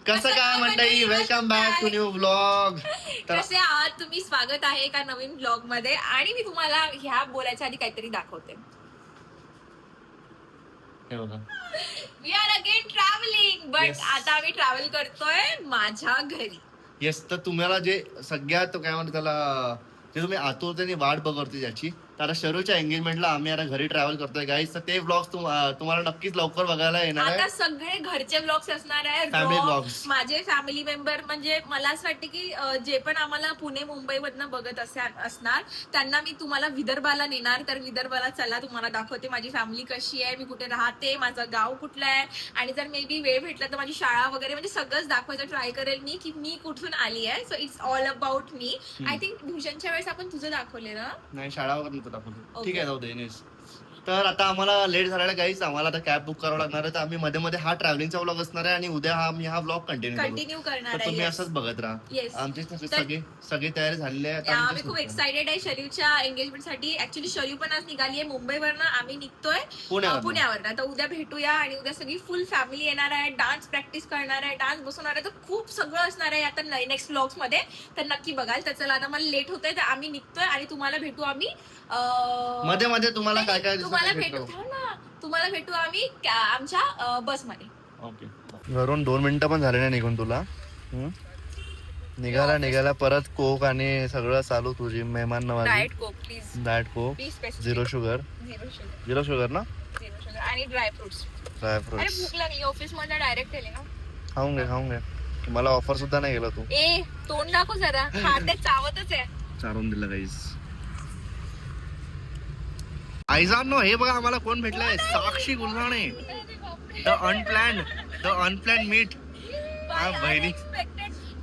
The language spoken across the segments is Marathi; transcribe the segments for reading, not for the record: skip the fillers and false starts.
कसं काय मंडळी, welcome back to new vlog. कसे आहात तुम्ही? स्वागत आहे एका नवीन ब्लॉग मध्ये. आणि मी तुम्हाला ह्या बोलायच्या आधी काहीतरी दाखवते. We are again travelling, but आता आम्ही ट्रॅव्हल करतोय माझ्या घरी. येस, तर तुम्हाला जे सगळ्यात काय म्हणतात त्याला, जे तुम्ही आतुरतेने वाट बघतोय ज्याची, तर आता शरूच्या एंगेजमेंटला आम्ही आता घरी ट्रॅव्हल करतोय गाईस. तर ते ब्लॉग्स तुम्हाला नक्कीच लवकर बघायला येणार आता आहे. सगळे घरचे ब्लॉग्स असणार आहे. Family vlogs. माझे फॅमिली मेंबर, म्हणजे मला असं वाटतं की जे पण आम्हाला पुणे मुंबई मधनं बघत असणार त्यांना मी तुम्हाला विदर्भाला नेणार. तर विदर्भाला चला, तुम्हाला दाखवते माझी फॅमिली कशी आहे, मी कुठे राहते, माझं गाव कुठलं आहे, आणि जर मे बी वेळ भेटला तर माझी शाळा वगैरे, म्हणजे सगळंच दाखवायचं ट्राय करेल मी की मी कुठून आली आहे. So it's all about me. I think भूषणच्या वेळेस आपण तुझं दाखवलेलं नाही, शाळा वगैरे नव्हतं दाखवलं. Okay. ठीक आहे, जाऊ दे. तर आता आम्हाला लेट झालेला गाईस, आम्हाला आता कॅब बुक करावं लागणार आहे. तर आम्ही मध्ये मध्ये हा ट्रॅव्हलिंगचा व्लॉग असणार आहे आणि उद्या आम्ही हा व्लॉग कंटिन्यू करणार तर आहे. तुम्ही असंच बघत राहा. Yes. आमची सगळी तयारी झालेली आहे. आता आम्ही खूप एक्साइटेड आहे शरीफच्या एंगेजमेंट साठी. ऍक्च्युली शरीफ पण आज निघाली आहे मुंबईवरनं, आम्ही निघतोय पुण्यावरनं. तर उद्या भेटूया आणि उद्या सगळी फुल फॅमिली येणार आहे. डान्स प्रॅक्टिस करणार आहे, डान्स बसवणार आहे, तर खूप सगळं असणार आहे आता नेक्स्ट व्लॉग्स मध्ये. तर नक्की बघाल. तर चला, आता मला लेट होतंय, तर आम्ही निघतोय आणि तुम्हाला भेटू आम्ही मध्ये मध्ये तुम्हाला काय काय तुम्हाला भेटू आम्ही आमच्या बसमध्ये. ओके. घरून 2 मिनिटं पण झाले नाही निघून तुला. निघाला परत कोक आणि सगळं चालू तुझी मेहमान नवाजी. Diet Coke please. Diet Coke, zero sugar ना, आणि ड्रायफ्रुट्स. अरे भूक लागली, ऑफिस मध्ये डायरेक्ट केले ना. खाऊन घे. मला ऑफर सुद्धा नाही गेला तू. तोंड दाखव जरा. खाते चावतच आहे. चारून दिलं गाईस. आयजानो, हे बघा आम्हाला कोण भेटलंय. साक्षी गुल्हाणे, द अनप्लॅन्ड मीट. बहिणी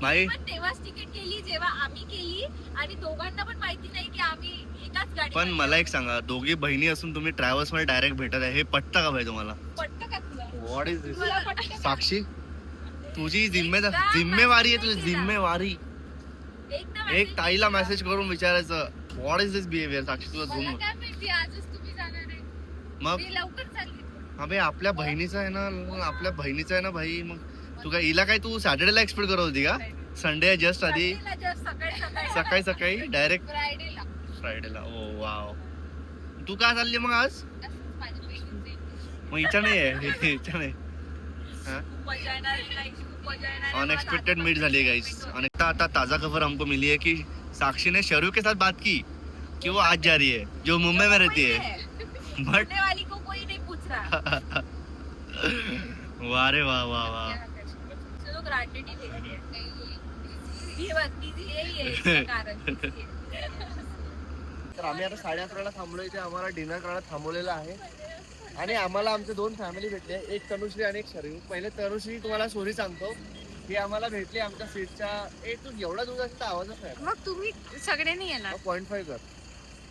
भाई तेव्हाच तिकीट केली जेव्हा आम्ही केली, आणि दोघांना पण माहिती नाही की आम्ही एकाच गाडी. पण मला एक सांगा, दोघी बहिणी असून तुम्ही ट्रॅव्हल्स मध्ये डायरेक्ट भेटत आहे, हे पटतं का भाई तुम्हाला? पटतं का तुला? व्हॉट इज दिस साक्षी? तुझी जिम्मेवारी आहे, तुझी जिम्मेवारी. एक ताईला मेसेज करून विचारायचं, व्हॉट इज दिस बिहेवियर साक्षी? तुझा झूम मग हा भाई, आपल्या बहिणीचा आहे ना भाई. मग तू काय हिला काय तू सॅटर्डेला एक्सपेक्ट करत होती का? संडे जस्ट आधी सकाळी डायरेक्ट फ्रायडेला. ओ वाव. तू काय चालली मग आज? मग हिच्या नाही अनएक्सपेक्टेड मीट झाली गाइस. और आता ताज़ा खबर हमको मिली है कि साक्षी ने शरू के साथ बात की कि वो आज जा रही है, जो मुंबई में रहती है. बट वाली को कोई नहीं पूछ रहा. वाह रे वाह. चलो ग्रांटेड ही देंगे. ये बात कीजिए, यही है इसका कारण. तर आम्ही आता 11:30ला थांबलोय. इथे आम्हाला डिनर करायला थांबवलेलं आहे आणि आम्हाला आमचे 2 फॅमिली भेटले, एक तनुश्री आणि एक शरीफ. पहिले तनुश्री तुम्हाला स्टोरी सांगतो की आम्हाला भेटली आमच्या सीटच्या. तू एवढा दूर असता आवाजच नाही. मग तुम्ही सगळे नाही येणार. 0.5 कर.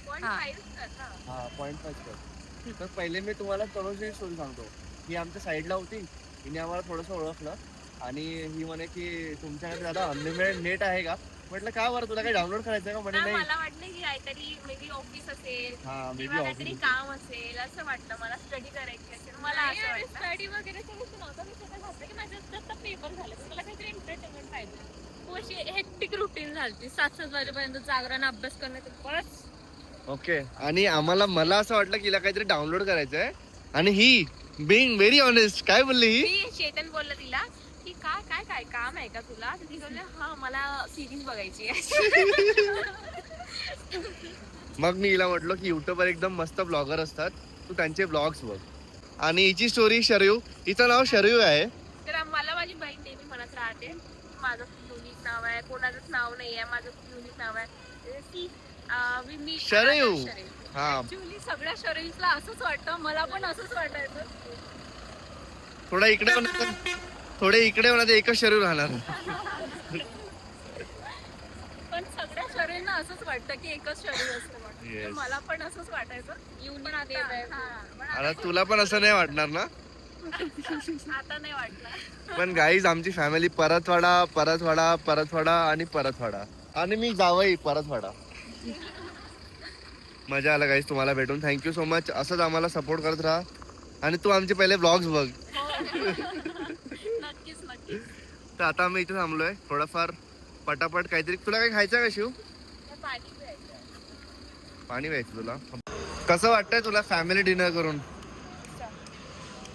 0.5 कर. तर पहिले मी तुम्हाला तनुश्री स्टोरी सांगतो. ही आमच्या साईडला होती, हिने आम्हाला थोडंसं ओळखलं आणि ही म्हणे की तुमच्याकडे दादा अनलिमिटेड नेट आहे का? म्हटलं का बरं, तुला काही डाउनलोड करायचं का? म्हणे नाही. मला वाटलं की काहीतरी मे बी ऑफिस असेल, मे बी काहीतरी काम असेल असं वाटलं. मला स्टडी करायची असेल, मला असं वाटलं. स्टडी वगैरे टेन्शन नव्हतं. मी स्वतः घातलं की माझं आता पेपर झालं, मला काहीतरी एंटरटेनमेंट पाहिजे. खूप अशी हेक्टिक रुटीन झाली. 7-7 वाजेपर्यंत जागरण, अभ्यास करण्याचं बस. ओके. आणि मला असं वाटलं की हिला काहीतरी डाउनलोड करायचं आहे, आणि ही बिंग व्हेरी ऑनेस्ट काय बोलली ही? मी चेतन बोलला तिला की काय काम आहे का तुला? तर ती बोलली हा, मला सिरीज बघायची आहे. मग मी हिला म्हटलो की युट्यूबवर एकदम मस्त ब्लॉगर असतात, तू त्यांचे ब्लॉग्स बघ. आणि हिची स्टोरी शरयू, हिचं नाव शरयू आहे. तर मला माझी बहीण नेहमी म्हणत राहते, माझं खूप युनिक नाव आहे, कोणाचंच नाव नाही आहे, माझं खूप युनिक नाव आहे. शरयू. हा, ऍक्च्युअली सगळ्या शरीरला असंच वाटतं, मला पण असंच वाटायचं. थोडे इकडे होणार, एकच शरीर राहणार. पण सगळ्या शरीरांना असंच वाटतं की एकच शरीर असतं म्हणून. Yes. तर मला पण असंच वाटायचं. पण आता तुला पण असं नाही वाटणार ना? आता नाही वाटलं. पण गाईज, आमची फॅमिली परतवाडा आणि मी जावई परतवाडा. मजा आला गाईज तुम्हाला भेटून. Thank you so much. असंच आम्हाला सपोर्ट करत राहा आणि तू आमचे पहिले ब्लॉग्स बघ. नक्कीच. तर आता आम्ही इथे थांबलोय थोडंफार पटापट काहीतरी. तुला काही खायचं का शिव? पाणी प्यायचं. पाणी प्यायचं तुला. कसं वाटतंय तुला फॅमिली डिनर करून?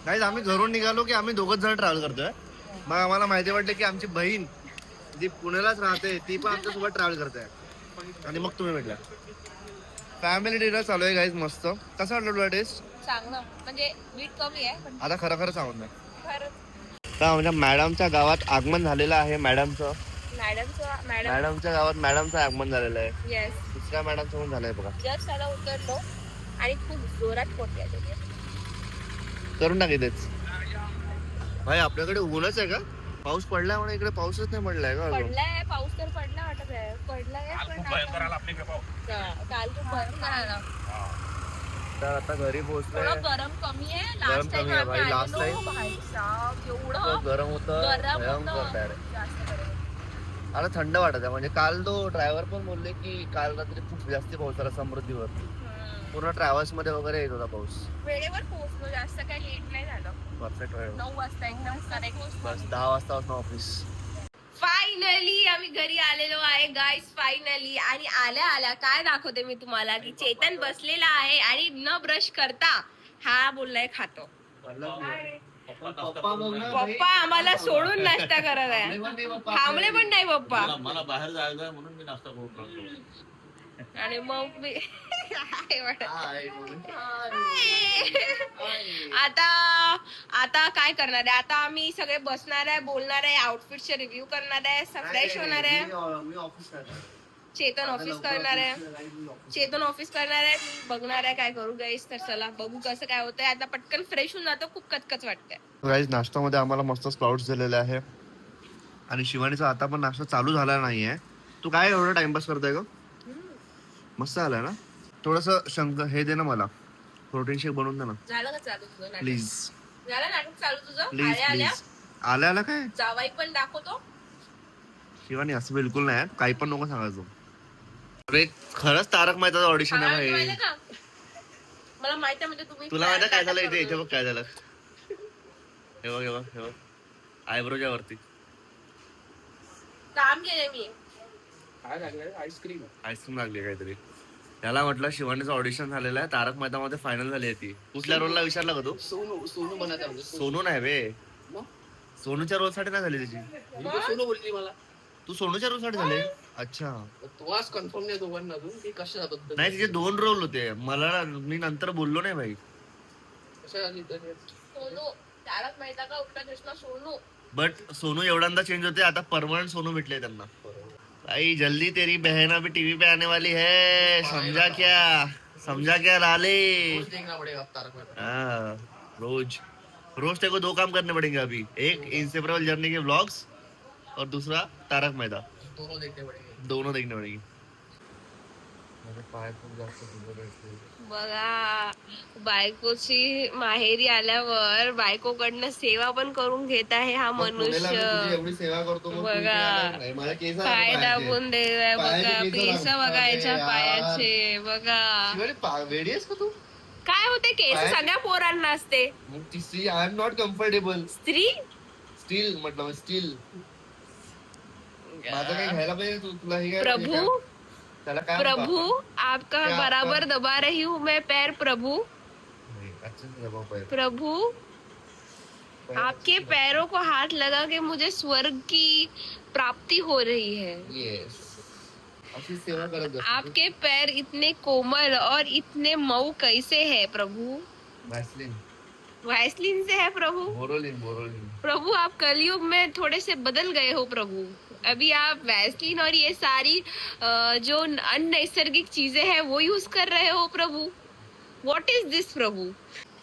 नाही, आम्ही घरून निघालो की आम्ही दोघच जण ट्रॅव्हल करतोय. मग आम्हाला माहिती वाटलं की आमची बहीण जी पुण्यालाच राहते ती पण आमच्यासोबत ट्रॅव्हल करते. आणि मग तुम्ही भेटला. फॅमिली डिनर चालू आहे गाईज मस्त. कसं वाटलं तुला टेस्ट? चांगलं म्हणजे मीठ कमी आहे पण आता खरं खरं सांगून नाही. खरंच. तर म्हणजे मॅडमच्या गावात आगमन झालेलं आहे. मॅडम मॅडमच्या गावात मॅडमचं आगमन झालेलं आहे. येस. दुसऱ्या मॅडम सोबत झालंय बघा. जस्ट त्याला उतरलो आणि खूप जोरात पोटल्या त्याने. करून टाक इथेच. भाई आपल्याकडे ऊनच आहे का? पाऊस पडलाय म्हणून इकडे पाऊसच नाही पडलाय का अजून? पडलाय पाऊस तर पडला वाटत आहे. पडलाय पण काल खूप भयंकर आला. तर आता घरी पोहोचलोय. थोडं गरम कमी आहे. गरम लास्ट कमी टाइम आहे आम्ही भाई, last आलेलो time. भाई साहब एवढं खूप गरम होतं. गरम भयंकर होतं. direct. जास्त गरम. आता थंड वाटत आहे. म्हणजे काल तो ड्रायव्हर पण बोलले की काल रात्री खूप जास्त पाऊस झाला समृद्धीवर. पूर्ण ट्रॅव्हल्स मध्ये वगैरे येत होता पाऊस. वेळेवर पोहोचलो. जास्त काही लेट नाही झालं. परफेक्ट वेळ. 9 वाजता एकदम करेक्ट बस पोहोचलो. 10 वाजता वाजता ऑफिस. फायनली आम्ही घरी आलेलो आहे गाईस. फायनली. आणि आल्या आल्या काय दाखवते मी तुम्हाला की चेतन बसलेला आहे आणि न ब्रश करता हा बोललाय खातो. पप्पा आम्हाला सोडून नाश्ता करत आहे. थांबले पण नाही पप्पा. मला बाहेर जायचं आहे म्हणून मी नाश्ता करून टाकतो. आणि मग मी आता आता काय करणार आहे? आता आम्ही सगळे बसणार आहे, बोलणार आहे, आउटफिटचे रिव्ह्यू करणार आहे, फ्रेश होणार आहे. चेतन ऑफिस करणार आहे. बघणार आहे काय करू गाईस. तर चला बघू कसं काय होतंय. आता पटकन फ्रेश होऊन जातो. खूप कचकच वाटतंय. गाईज नाश्त्यामध्ये आम्हाला मस्त स्प्राउट्स दिलेले आहे. आणि शिवानीचा आता पण नाश्ता चालू झाला नाहीये. तू काय एवढं टाइमपास करतोय ग? मस्त आलाय ना? थोडस हे दे ना मला. प्रोटीन शेक बनवून दे ना झालं का चालू तुझं नाटक? प्लीज. झालं नाटक चालू तुझं? प्लीज आल्या आल्या प्लीज. आल्या काय? जावाई पण दाखवतो. शिवानी असं बिलकुल नाही. काही पण नको सांगायचं. अरे खरंच तारक मेहताचं ऑडिशन आहे भाई. माहिती का? मला माहिती आहे म्हणजे तुम्ही तुला माहिती काय झालं इथे? इथे बघ काय झालं. हे बघ हे बघ हे बघ. आयब्रोच्या वरती काम केलंय मी. आईस्क्रीम लागली काहीतरी. त्याला म्हटलं शिवानीचं ऑडिशन झालेलं आहे. तारक मेहता मध्ये फायनल झाली आहे ती. कुठल्या रोलला विचारला का तू? सोनू बनत सोनू नाही बे. सोनूच्या रोल साठी नाही झाली त्याची. सोनू बोलली मला. तू सोनूच्या रोल साठी झाले? अच्छा. तू आज कन्फर्म नाही दोघांना अजून की कशाबद्दल नाही तिचे 2 रोल होते. मला मी नंतर बोललो नाही भाई. कशा सोनू तारक मेहता का उल्टा चष्मा सोनू. बट सोनू एवढ्यांदा चेंज होते. आता परमनंट सोनू भेटले त्यांना. भाई जल्दी तेरी बहन अभी टीवी पे आने वाली है. समझा क्या लाले. देखना पड़ेगा तारक मेहता. हाँ, रोज तेरे को 2 काम करने पड़ेंगे अभी. एक इंसेपरेबल जर्नी के व्लॉग्स और दूसरा तारक मेहता. दोनों देखने पड़ेंगे. दोनों देखने पड़ेंगे. बघा बायकोची माहेरी आल्यावर बायकोकडनं सेवा पण करून घेत आहे हा मनुष्य. एवढी सेवा करतो मग तू इथे बघा. आला नाही. माझ्या केस पाय दाबून देवाय बघा. पायाचे केस केस दाब- बघा याच्या यार. पायाचे बघा. वेडी आहेस का तू? काय होते केस पायाचे- सगळ्या पोरांना असते. मग ती आय एम नॉट कम्फर्टेबल. स्त्री स्टील म्हटलं स्टील. माझं काही घ्यायला पाहिजे तुला हे काय प्रभु त्याला काय प्रभु आपका क्या बराबर आपका? दबा रही हूँ मैं पैर प्रभु. म्हणतात? प्रभु आपके पैरों को हाथ लगा के मुझे स्वर्ग की प्राप्ति हो रही है. येस. अशी सेवा करत जा. आपके पैर इतने कोमल और इतने मऊ कैसे है प्रभु. वॅसलीन वैसलीन से है प्रभु. बोरोलिन प्रभु आप कलयुग में थोड़े से बदल गए हो प्रभु. अभी आप वैसलीन और ये सारी जो अनैसर्गिक चीजें हैं वो यूज कर रहे हो प्रभु. व्हाट इज दिस प्रभु.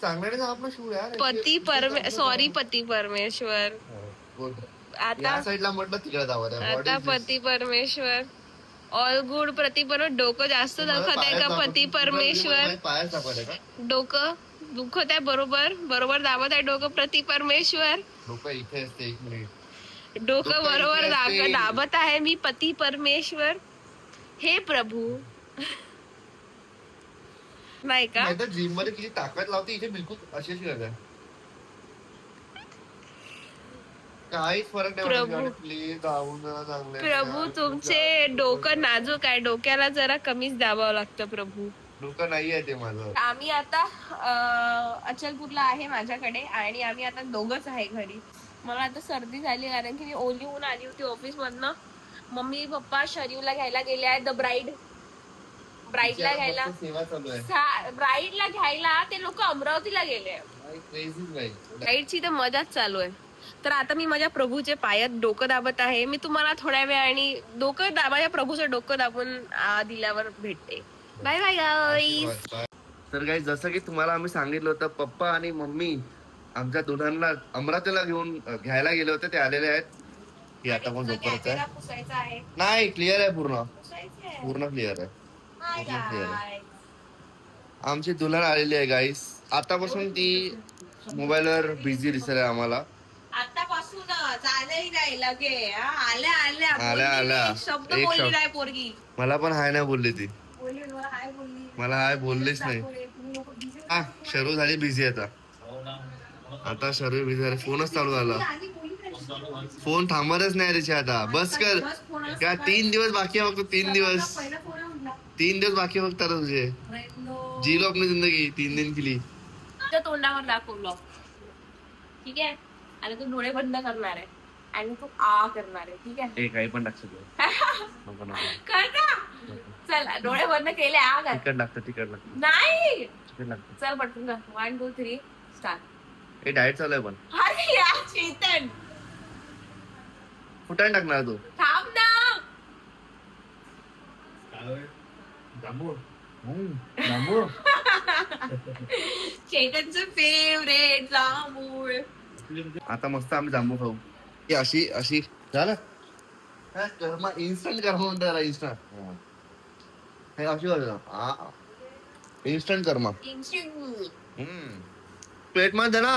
चांगल्याने जा आपला शू यार. पती परमेश्वर. आता या साईडला म्हटलं तिकडे जावं रे. What आता is this? पती परमेश्वर. ऑल गुड प्रति परमेश्वर. डोकं जास्त दुखत आहे का पती परमेश्वर. पायाच दाखवत का? डोकं दुखत आहे. बरोबर दाबत आहे डोकं प्रति परमेश्वर. डोकं इथे असते. 1 मिनिट. डोकं बरोबर इथे असते. दाबत आहे मी पती परमेश्वर. हे प्रभू. नाही का. नाही तर जिम मध्ये किती ताकद लावते. इथे बिलकुल अशीच करते. काहीच फरक प्रभू. प्लीज दाबून जरा चांगलं प्रभू तुमचे डोकं नाजूक आहे, डोक्याला जरा कमीच दाबावं लागतं प्रभू. डोकं नाहीये ते माझं. आम्ही आता अचलपूरला आहे माझ्याकडे आणि आम्ही आता दोघच आहे घरी. मला आता सर्दी झाली कारण की मी ओली होऊन आली होती ऑफिस मधनं. मम्मी पप्पा शरीरला घ्यायला गेले आहेत. द ब्राईडला घ्यायला, सेवा चालू आहे. ब्राईडला घ्यायला ते लोक अमरावतीला गेले. ब्राईडची तर मजाच चालू आहे. तर आता मी माझ्या प्रभूचे पायात डोकं दाबत आहे. मी तुम्हाला थोड्या वेळाने माझ्या प्रभूचं डोकं दाबून दिल्यावर भेटते. बाय बाय गाईस. तर काही जसं की तुम्हाला आम्ही सांगितलं होतं, पप्पा आणि मम्मी आमच्या दोघांना अमरावतीला घ्यायला गेले होते. ते आलेले आहेत. की आता पण झोपत आहे. नाही, क्लिअर आहे, पूर्ण क्लिअर आहे. आमची दुल्हन आलेली आहे गाईस. आतापासून ती मोबाईलवर बिझी दिसत आहे आम्हाला. आतापासूनच आलंही नाही लगे आल्या आल्या. शब्द एक बोलली शब्द. नाही पोरगी. मला पण हाय नाही बोलली ती. बोलली मला हाय बोललीच नाही. हा, शरू झाली बिझी आता शरू बिझी झाली. फोनच चालू झाला. फोन थांबतच नाही त्याची आता. बस कर का 3 दिवस बाकी आहे फक्त. 3 दिवस बाकी फक्त तुझे. जी लो अपनी जिंदगी 3 दिन के लिए. तोंडावर दाखवलं, ठीक आहे. आणि तू डोळे बंद करणार आहे आणि तू आ करणार आहे, ठीक आहे. काही पण टाक कर ना. चल डोळे बंद केले, आ कर. तिकट लागतं नाही. लागतं. चल पटकन कर. 1 2 3 स्टार्ट. हे डाएट चालू आहे पण. अरे यार चेतन, कुठे टाकणार तू? थांब ना. चेतनचं फेवरेट जांभूळ. आता मस्त आम्ही जांभू खाऊ. ही अशी झालं कर्मा. इन्स्टंट कर्मा म्हणतात त्याला. इन्स्टंट कर्मा. प्लेट मध्ये ना.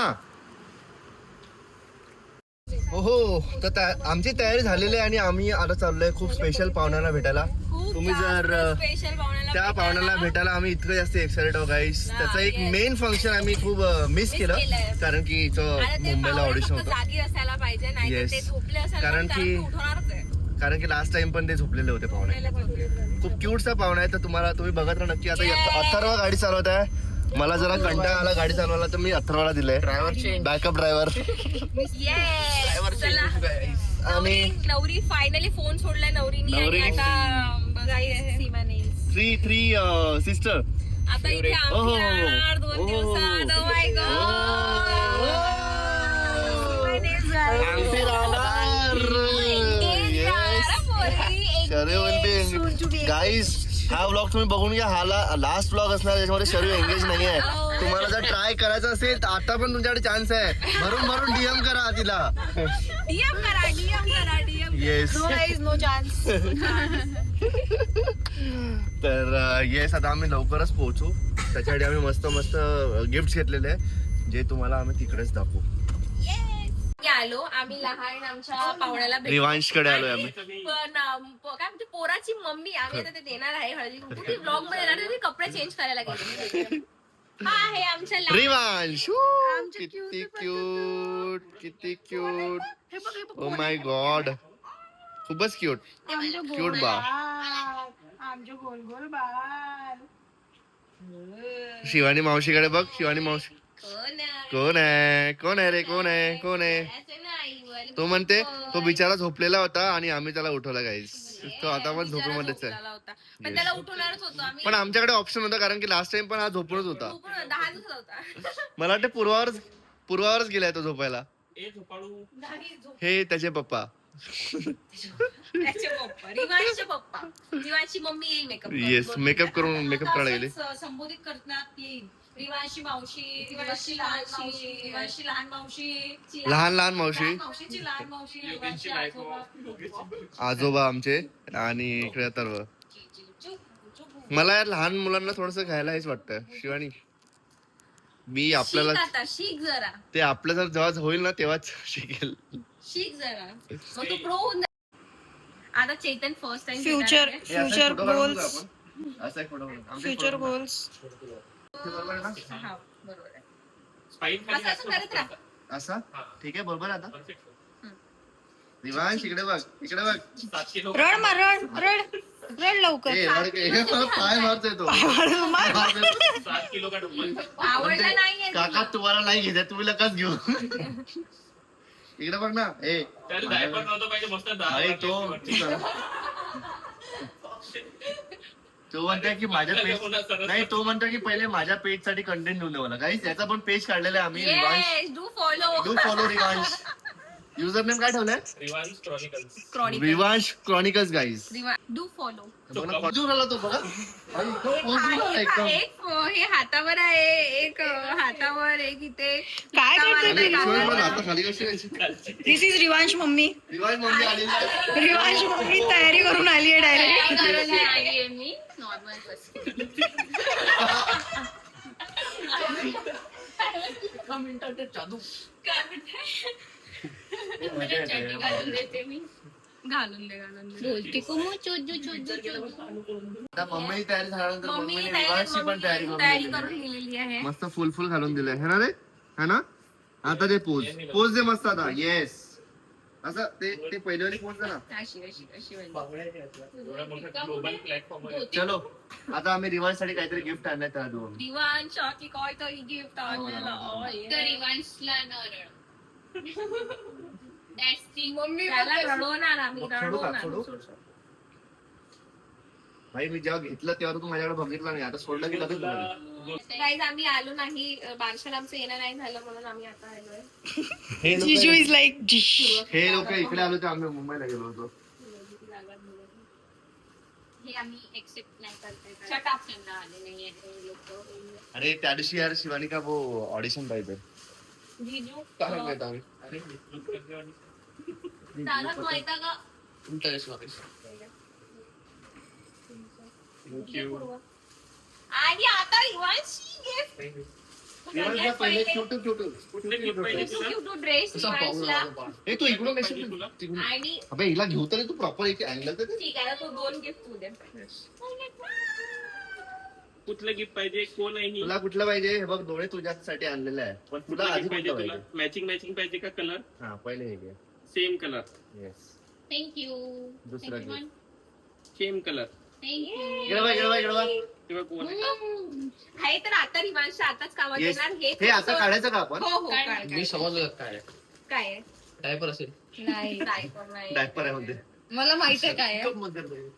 हो, तर आमची तयारी झालेली आहे आणि आम्ही आता चाललोय खूप स्पेशल पाहुण्यांना भेटायला. तुम्ही जर स्पेशल त्या पाहुण्याला भेटायला आम्ही इतकं जास्त एक्साइटेड आहोत गाईस. त्याचं एक मेन फंक्शन आम्ही खूप मिस केलं कारण की इथं मुंबईला ऑडिशन होतं. जागी असायला पाहिजे, नाही Yes. ते झोपले असायला कारण की लास्ट टाइम पण ते झोपलेले होते पाहुणे. खूप क्यूटचा पाहुणा आहे. तर तुम्ही बघत राहा नक्की. आता अथर्व गाडी चालवत आहे. मला जरा कंटाळा आला गाडी चालवायला तर मी अथर्वला दिलंय बॅकअप ड्रायव्हर. आणि नवरी फायनली फोन सोडलाय नवरीनी. थ्री सिस्टर आता इथे आम्ही येणार 2 दिवसात. Oh my God. गाईस, हा व्लॉग तुम्ही बघून घ्या. हा लास्ट व्लॉग असणार त्याच्यामध्ये शरीर एंगेज नाही आहे. तुम्हाला जर ट्राय करायचं असेल तर आता पण तुमच्याकडे चान्स आहे. भरून डीएम करा तिला. DM करा. येस. No chance. तर येस, आता आम्ही लवकरच पोहोचू. त्याच्यासाठी आम्ही मस्त गिफ्ट घेतलेले आहे जे तुम्हाला आम्ही तिकडेच दाखवू. आलो आम्ही लहान आमच्या पाहुण्याला रिवांश कडे आलोय आम्ही. पण काय म्हणते पोराची मम्मी आम्ही आता ते देणार आहे हळदी कुंकू. ती ब्लॉग मध्ये येणार आहे. कपडे चेंज करायला गेले. हा आहे आमच्या रिवांश. किती क्यूट. ओ माय गॉड, खूपच क्यूट बा. आमचे गोल गोल बाल. शिवानी मावशीकडे बघ. शिवानी मावशी कोण आहे रे? कोण आहे? तो म्हणते तो बिचारा झोपलेला होता आणि आम्ही त्याला उठवला गाईस. तो आता पण झोपेमध्येच आहे. पण त्याला उठवणारच होतो आम्ही. पण आमच्याकडे ऑप्शन होता कारण की लास्ट टाइम पण हा झोपूनच होता. 10 दिवस होता. मला वाटतं पूर्वावरच गेलाय तो झोपायला. हे त्याचे पप्पा. त्याचे पप्पा रिवांशची मम्मी येईल मेकअप. येस, मेकअप करायला गेले. संबोधित करण्यात येईल. रिवांशी मावशी, रिवांशी लहान मावशी, लहान मावशी, मावशीची लहान मावशी, रिवांशी आजोबा आमचे आणि इकडे अथर्व. मला यार लहान मुलांना थोडस घ्यायला हेच वाटतं. शिवानी, मी आपल्याला शिक जरा. ते आपलं जर जेव्हा होईल ना तेव्हाच शिकेल. शिक जरा मग तू प्रो होऊन. आता Chetan first time future goals. Future goals. बरोबर आहे. असं करत राहा. असं ठीक आहे. बरोबर आता रिवांश इकडे बघ बघ. 7 किलो रड मार रड लवकर. ए, पाय मारतोय तो 7 किलो का डब्बल. आवडला नाहीये काका तुम्हाला नाही घेत तुम्ही लकाच घेऊ. इकडे बघ ना. ए त्याला डायपर नव्हतं पाहिजे मस्त 10 भाई लाख तो तो म्हणतोय की माझ्या पेज नाही तो म्हणतो की पहिले माझ्या पेज साठी कंटेंट घेऊन मला काही त्याचा पण पेज काढलेला आहे आम्ही. Rivansh yes do follow do follow Rivansh. User name काय ठेवलंय? Rivansh chronicles. Rivansh chronicles guys. Do follow पोचून आला तो बघा. भाई, तो पोचून आला एकदम. एक हे हातावर आहे एक हातावर एक इथे काय करते आणि ती? शिवाय मला आता खाली कशी यायची? This is Rivansh mummy. Rivansh mummy आलेली आहे. रिवांश मम्मी तयारी करून आली आहे डायरेक्ट. आलीये मी नॉर्मल बस एका मिनिटात ते जादू. मजा येते. घालून दे आता मम्मी तयारी झाल्यानंतर मम्मी मम्मीने रिवांशची पण तयारी तयारी करून करून गेलेली आहे मस्त फुल घालून दिलंय है ना रे? है ना? आता ते पोज दे मस्त आता. येस असं ते पहिल्यावाली पोज दे ना. अशी अशी अशी वाली. एवढा मोठा ग्लोबल प्लॅटफॉर्म आहे. चलो आता आम्ही रिवांश साठी काहीतरी गिफ्ट आणण्यात त्या दोन. रिवांश की काहीतरी गिफ्ट आणलेलं रिवांशला न रड. मम्मी त्याला रडवणार आम्ही सोडू का? रडवणार. सोडू? भाई मी जेव्हा घेतलं तेव्हा तू माझ्याकडे बघितलं नाही. आता सोडलं की लगेच बघितलं. Guys, आम्ही आलो नाही बारशाला आमचं येणं नाही झालं म्हणून आम्ही आता आलोय. हे जिजू लोक इज लाईक डिश. हे लोक इकडे आलो तर आम्ही मुंबईला गेलो होतो. हे आम्ही एक्सेप्ट नाही करताय. Shut up. त्यांना आले नाहीये हे लोक. अरे त्या दिवशी यार शिवानी का वो ऑडिशन पाहिजे. जिजू काय माहित आम्ही. तारक मेहता का इंटरेस्ट मध्ये. Thank you. आणि आता रिवांशची गिफ्ट रिवांशला पहिले छोटू कुठले gift पाहिजे तुला? क्यूट ड्रेस कसा पाहून रिवांशला आला बा. हे तू इकडून पाहिजे कशी तुला? आणि अबे हिला घेऊ तरी तू प्रॉपर एक अँगल तर दे. ठीक आहे ना तो 2 गिफ्ट तू दे. कुठलं गिफ्ट पाहिजे कोण आहे ही? तुला कुठलं पाहिजे हे बघ दोन्ही तुझ्यासाठी आणलेलं आहे पण तुला आधी पाहिजे कुठलं तुला पाहिजे? मॅचिंग मॅचिंग पाहिजे का कलर हा पहिले हे घे. Same colour yes thank you. दुसरा घे. Same colour thank you. इकडे बघ. तेव्हा कोण आहे? हे तर आता रिवांश आताच कामात Yes. येणार हे आता काढायचं का आपण? हो हो काढ. मी समजलं काय काय आहे? डायपर असेल. नाही Diaper नाही. डायपर आहे म्हणते. मला माहित आहे काय आहे. कप मध्ये पाहिजे.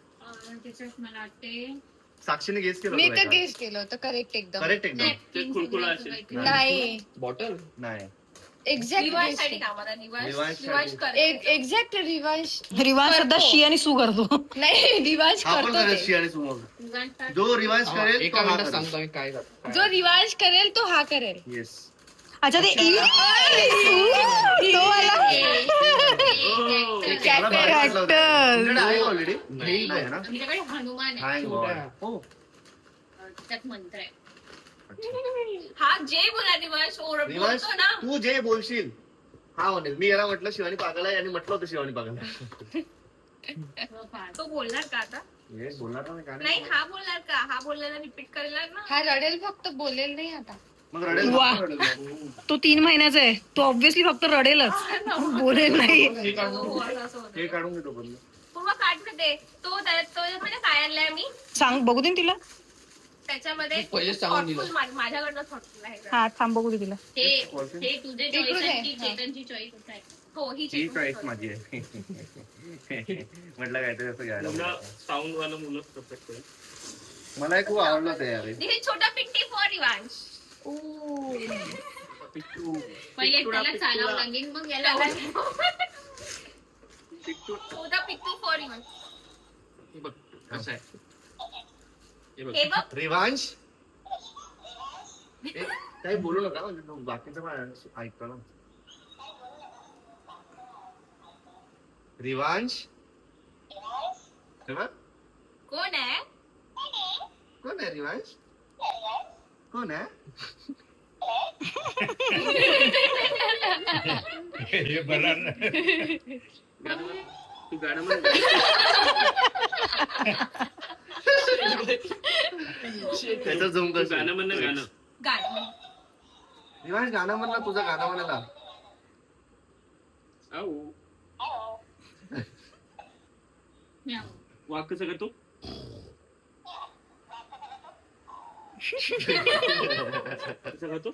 त्याच्यात मला वाटते साक्षीने गेस केलं मी तर गेस केलं होतं करेक्ट एकदम. करेक्ट एकदम ते कुरकुरा असेल. नाही बॉटल. नाही एक्झॅक्ट रिवांश साठी कामाला रिवांश रिवांश रिवांश साठी. कर. एक्झॅक्ट रिवांश सुद्धा शी आणि सू करतो. नाही रिवांश आपण करतो करायचं ते. शी आणि सुमो. रिवांशला जो रिवाज करेल एका तो हा मिनिटात करेल. सांगतो मी काय करतो. जो रिवांश करेल तो हा करेल. येस अच्छा ते तो वाला Oh. मला भारी वाटलं होतं. Cactus. तुझ्याकडे आहे ऑलरेडी नाही. नाही ना आमच्याकडे हनुमान आहे. Thank God. हो त्यात मंत्र आहे. हा जे बोला रिवांश रिवाज बोलतो ना तू जे बोलशील हा म्हणेल. मी याला म्हटलं शिवानी पागल आहे आणि म्हटलं होतं शिवानी पागल आहे. तो बोलणार का आता येस बोलणार ना का नाही हा बोलणार का हा बोललेला रिपीट करणार ना हा रडेल फक्त बोलेल नाही आता. मग रडेल वा. तो 3 महिन्याचा आहे तो ऑब्विसली फक्त रडेलच बोलेल नाही. हे काढून हो, असं होतं. हे काढून घेतो बंद. पूर्व काढ दे तो म्हणजे काय आणलंय मी सांग बघू दे ना तिला. त्याच्यामध्ये मी पहिलेच सांगून दिलं. thoughtful माझ्याकडनं thoughtful आहे हा थांब बघू दे तिला. हे तुझे इकडून चॉईस आहे. आहे की चेतनची चॉईस आहे. हो ही ही check चॉईस करू. माझी आहे. म्हटलं काहीतरी असं घ्यायला मुलं पाहिजे. साऊंड वाला मुलं perfect आहे. मला हे खूप आवडलं ते यार. This is छोटा पिट्टी फॉर रिवांश पहिले त्याला चालावं लागेल मग याला छोटा पिट्टू फॉर रिवांश हे बघ कसं आहे. हे बघ. हे बघ रिवांश काही बोलू नका म्हणजे बाकीचं पण ऐकतो ना. रिवांश हे बघ. कोण आहे कोण आहे रिवांश कोण आहे तू गाणं म्हण. त्याचं झूम तू गाणं म्हण ना गाणं. गाणं रिवांश गाणं म्हण ना तुझं गाणं म्हणायला. आऊ. वाक कसं करतो? कसं करतो?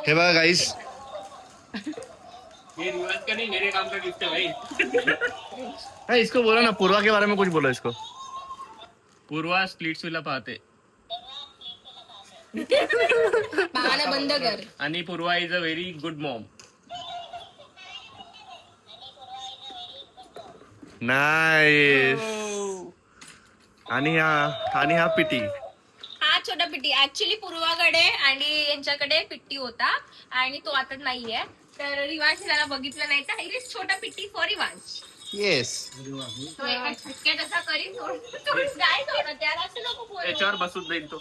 हे बघा गाईस, ये रिवाज का नहीं, मेरे काम का गिफ्ट है भाई. नाही इसको बोला ना, पूर्वा के बारे में कुछ बोलो इसको. पूर्वा स्प्लिट्स विला पाहते पाहणं बंद कर. आणि Purva is a very good mom. Nice. आणि हा पिटी. हा छोटा पिट्टी ऍक्च्युली पूर्वाकडे आणि यांच्याकडे पिट्टी होता आणि तो आता नाहीये. तर रिवाज त्याला बघितलं नाही तर इथे छोटा पिट्टी फॉर रिवाज. येस. तो एका झटक्यात असा करीन काय थोडं त्याला असं नको बोलू. त्याच्यावर बसून जाईल तो.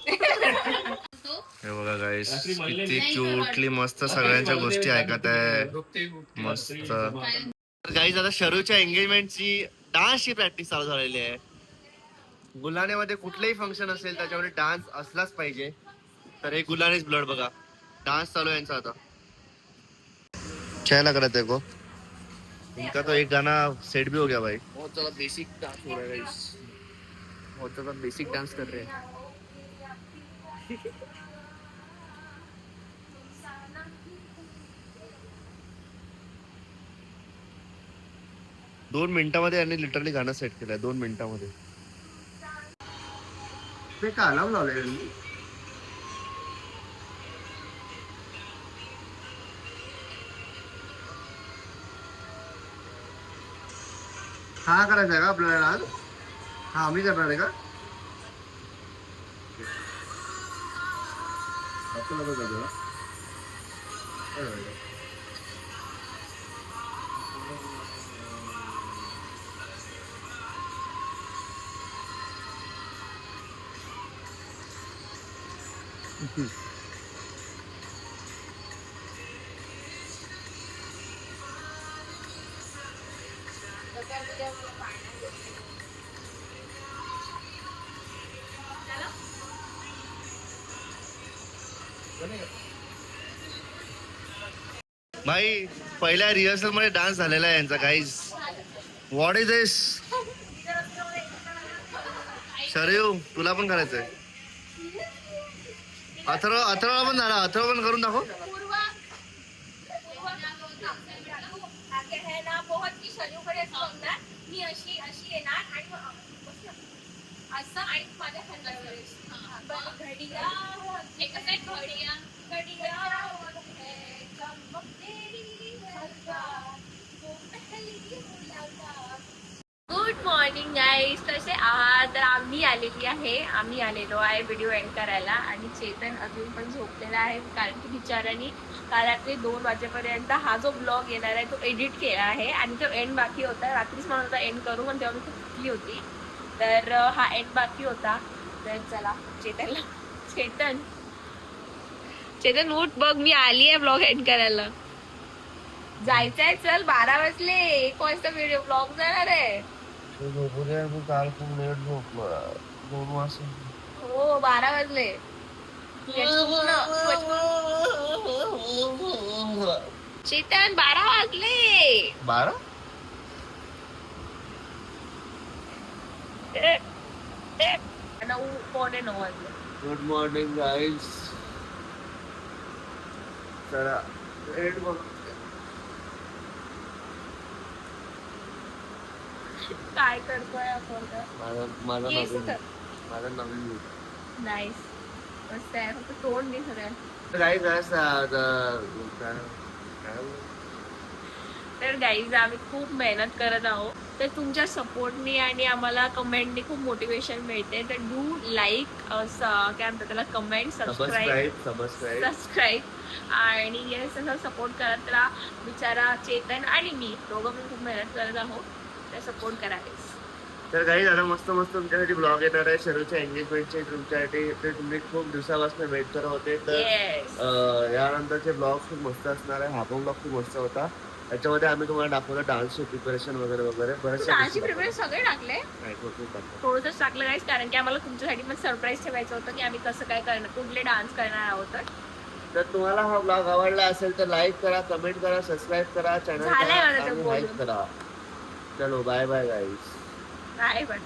हे बघा गाईस, किती क्यूटली मस्त सगळ्यांच्या गोष्टी ऐकत आहे. मस्त. गाईज आता शरूच्या एंगेजमेंटची डान्सची प्रॅक्टिस चालू झालेली आहे. गुलानेमध्ये कुठलंही फंक्शन असेल त्याच्यामध्ये डान्स असलाच पाहिजे. तर हे गुलानेच ब्लड बघा, डान्स चालू आहे यांचा आता. क्या लग रहा तेरे को? इनका तो एक गाना सेट भी हो गया भाई. बहुत ज्यादा बेसिक डांस हो रहा है गाइस. बहुत ज्यादा बेसिक डांस कर रहे हैं. 2 मिनिटांमध्ये यांनी लिटरली गाणं सेट केलंय. 2 मिनिटांमध्ये. ते का अलार्म लावलंय यांनी? हा करायचा आहे का आपल्याला आज? हा आम्ही करणार आहे का? आपल्याला बघा जरा. भाई पहिल्या रिहर्सल मध्ये डान्स झालेला आहे यांचा. गाईज व्हॉट इज दिस? शरयू तुला पण करायचंय? अथर्वला पण झाला. अथर्व पण करून दाखव. है ना बहुत की शरीकडे असणार. मी अशी अशी येणार आणि असं आणि माझ्या खांद्यावर घडिया हे कसं आहे, घडिया घडिया. गुड मॉर्निंग गाईज, कसे आहात? तर आम्ही आलेलो आहे व्हिडिओ एंड करायला आणि चेतन अजून पण झोपलेला आहे कारण की बिचारांनी काल रात्री 2 वाजेपर्यंत हा जो ब्लॉग येणार आहे तो एडिट केला आहे आणि तो एंड बाकी होता. रात्रीच म्हणत होता एंड करू, पण तेव्हा मी खूप थकली होती. तर हा एंड बाकी होता. तर चला चेतन उठ, बघ मी आली आहे ब्लॉग एंड करायला. जायचंय, चल 12 वाजले. 1 वाजता व्हिडिओ ब्लॉग जाणार आहे. काल खूप लेट झोपला. 2 वाजता. हो 12 वाजले. चेतन 12 वाजले. 12? 9:45 वाजले. Good morning guys. चला एंड बघ. काय करतोय आपण? माझा केस नवीन तर. माझा नवीन look. नाईस, मस्त आहे. फक्त तोंड नाही सगळ्या. गाईज तर गाईज आम्ही खूप मेहनत करत आहोत. तर तुमच्या सपोर्टनी आणि आम्हाला कमेंटनी खूप मोटिवेशन मिळते. तर डू लाईक, काय म्हणतात त्याला, कमेंट, सबस्क्राईब आणि येस असं सपोर्ट करत राहा. बिचारा चेतन आणि मी दोघं पण खूप मेहनत करत आहोत. तर सपोर्ट करायचं. तर काही आता मस्त तुमच्यासाठी ब्लॉग येणार आहे शरूच्या एंगेजमेंटचे. तुमच्यासाठी ते तुम्ही खूप दिवसापासून वेट करत होते. तर यानंतरचे ब्लॉग खूप मस्त असणार आहे. हा पण ब्लॉग खूप मस्त होता. त्याच्यामध्ये आम्ही तुम्हाला दाखवलं डान्सचे प्रिपरेशन वगैरे बरेचसे. डान्सची प्रिपरेशन सगळे टाकले, थोडंसंच टाकलं गाईस, कारण की आम्हाला तुमच्यासाठी पण सरप्राईज ठेवायचं होतं की आम्ही कसं काय करणार, कुठले डान्स करणार आहोत. जर तुम्हाला हा ब्लॉग आवडला असेल तर लाईक करा, कमेंट करा, सबस्क्राईब करा, चॅनल झालंय माझं ते आणि बोलून. हेल्प करा. चलो बाय बाय गाईस. काय पण